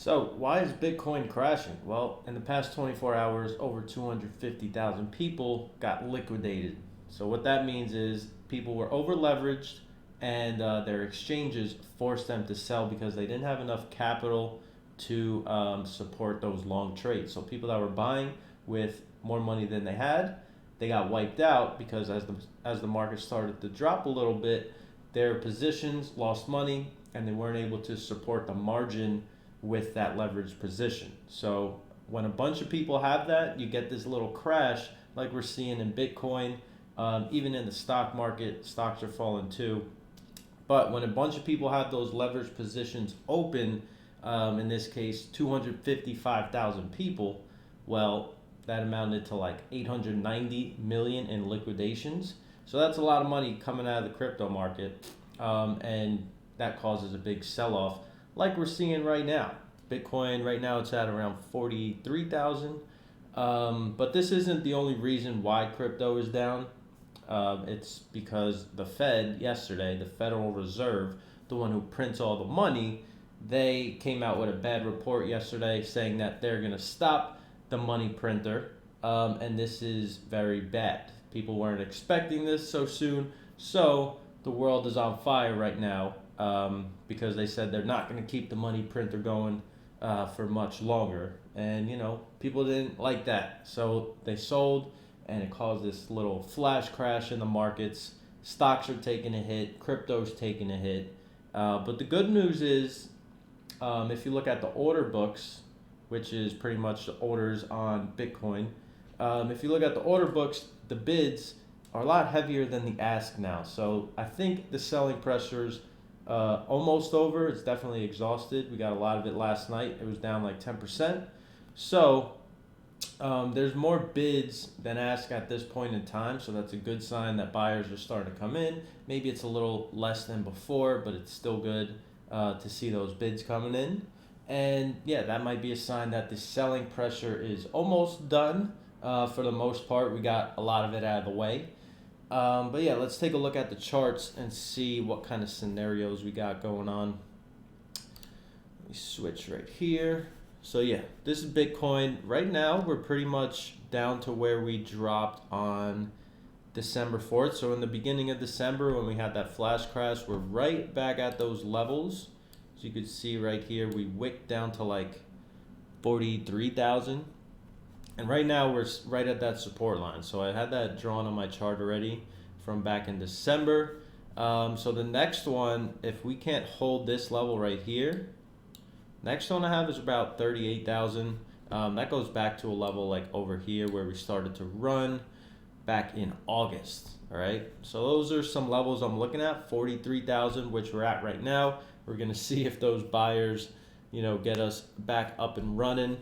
So, why is Bitcoin crashing? Well, in the past 24 hours, over 250,000 people got liquidated. So, what that means is people were over leveraged and their exchanges forced them to sell because they didn't have enough capital to support those long trades. So, people that were buying with more money than they had, they got wiped out because as the market started to drop a little bit, their positions lost money and they weren't able to support the margin with that leveraged position. So when a bunch of people have that, you get this little crash like we're seeing in Bitcoin. Even in the stock market, stocks are falling too. But when a bunch of people have those leveraged positions open, in this case, 255,000 people, well, that amounted to like 890 million in liquidations. So that's a lot of money coming out of the crypto market, and that causes a big sell-off like we're seeing right now. Bitcoin right now it's at around 43,000. But this isn't the only reason why crypto is down. It's because the Fed yesterday, the Federal Reserve, the one who prints all the money, they came out with a bad report yesterday saying that they're going to stop the money printer. And this is very bad. People weren't expecting this so soon. So the world is on fire right now, because they said they're not going to keep the money printer going for much longer. And, people didn't like that. So they sold, and it caused this little flash crash in the markets. Stocks are taking a hit, crypto's taking a hit. But the good news is, if you look at the order books, which is pretty much the orders on Bitcoin, if you look at the order books, the bids are a lot heavier than the ask now. So I think the selling pressure's almost over. It's definitely exhausted. We got a lot of it last night. It was down like 10%. So there's more bids than ask at this point in time. So that's a good sign that buyers are starting to come in. Maybe it's a little less than before, but it's still good to see those bids coming in. And yeah, that might be a sign that the selling pressure is almost done. For the most part, we got a lot of it out of the way. But yeah, let's take a look at the charts and see what kind of scenarios we got going on. Let me switch right here. So yeah, this is Bitcoin. Right now, we're pretty much down to where we dropped on December 4th. So in the beginning of December, when we had that flash crash, we're right back at those levels. So you could see right here, we wicked down to like 43,000. And right now we're right at that support line. So I had that drawn on my chart already from back in December. So the next one, if we can't hold this level right here, next one I have is about 38,000. That goes back to a level like over here where we started to run back in August. All right. So those are some levels I'm looking at. 43,000, which we're at right now. We're gonna see if those buyers, get us back up and running.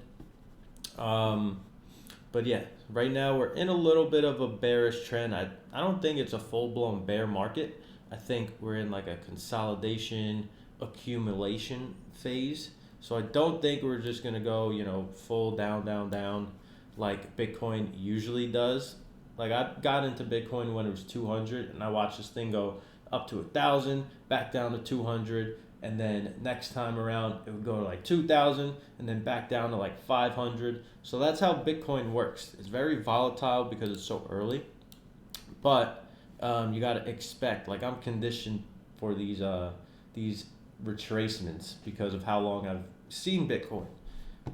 But yeah, right now we're in a little bit of a bearish trend. I don't think it's a full-blown bear market. I think we're in like a consolidation, accumulation phase. So I don't think we're just going to go, full down, down, down like Bitcoin usually does. Like I got into Bitcoin when it was 200 and I watched this thing go up to 1,000, back down to 200. And then next time around, it would go to like 2,000 and then back down to like 500. So that's how Bitcoin works. It's very volatile because it's so early. But you got to expect, like I'm conditioned for these retracements because of how long I've seen Bitcoin.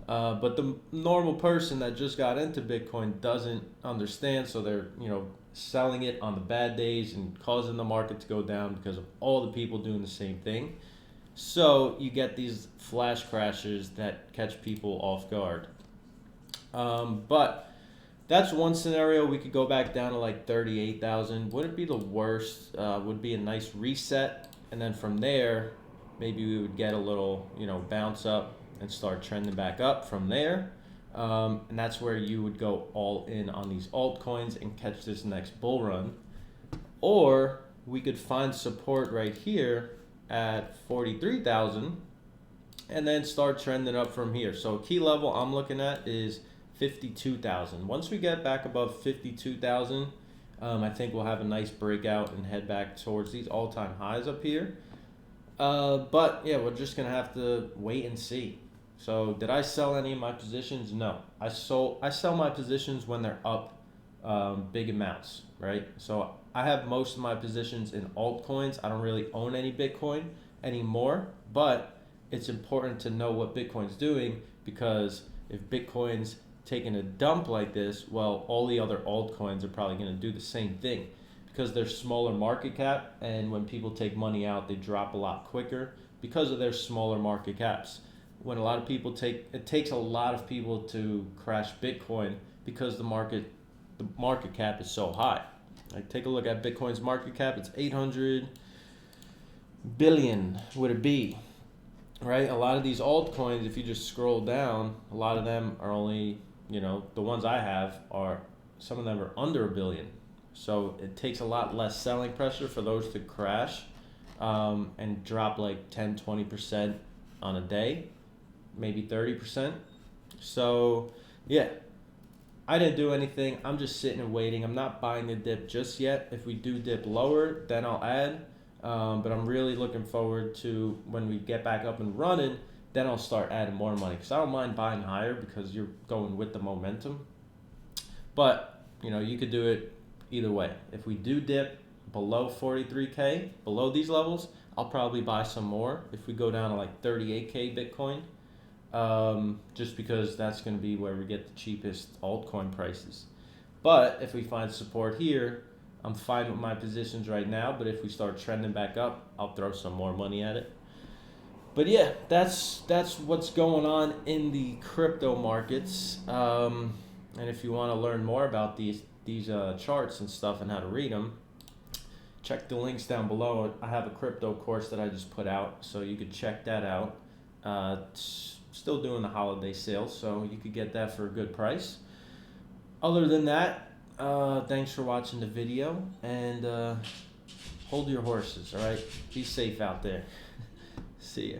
But the normal person that just got into Bitcoin doesn't understand. So they're, selling it on the bad days and causing the market to go down because of all the people doing the same thing. So you get these flash crashes that catch people off guard. But that's one scenario. We could go back down to like 38,000. Wouldn't be the worst. Would be a nice reset. And then from there, maybe we would get a little, bounce up and start trending back up from there. And that's where you would go all in on these altcoins and catch this next bull run. Or we could find support right here at 43,000 and then start trending up from here. So key level I'm looking at is 52,000. Once we get back above 52,000, I think we'll have a nice breakout and head back towards these all-time highs up here. But yeah, we're just gonna have to wait and see. So did I sell any of my positions? No. I sell my positions when they're up big amounts, right? So I have most of my positions in altcoins. I don't really own any Bitcoin anymore, but it's important to know what Bitcoin's doing, because if Bitcoin's taking a dump like this, well, all the other altcoins are probably going to do the same thing, because they're smaller market cap, and when people take money out, they drop a lot quicker because of their smaller market caps. When a lot of people it takes a lot of people to crash Bitcoin because the market cap is so high. Like, take a look at Bitcoin's market cap. It's 800 billion with a B, right? A lot of these altcoins, if you just scroll down, a lot of them are only, the ones I have some of them are under a billion. So it takes a lot less selling pressure for those to crash and drop like 10-20% on a day, maybe 30%. So yeah, I didn't do anything. I'm just sitting and waiting. I'm not buying the dip just yet. If we do dip lower, then I'll add. But I'm really looking forward to when we get back up and running, then I'll start adding more money, because I don't mind buying higher because you're going with the momentum. But, you could do it either way. If we do dip below 43K, below these levels, I'll probably buy some more. If we go down to like 38K Bitcoin, just because that's going to be where we get the cheapest altcoin prices. But if we find support here, I'm fine with my positions right now, but if we start trending back up, I'll throw some more money at it. But yeah, that's what's going on in the crypto markets. And if you want to learn more about these charts and stuff and how to read them, check the links down below. I have a crypto course that I just put out, so you could check that out. Still doing the holiday sale, so you could get that for a good price. Other than that, thanks for watching the video, and hold your horses, all right? Be safe out there. See ya.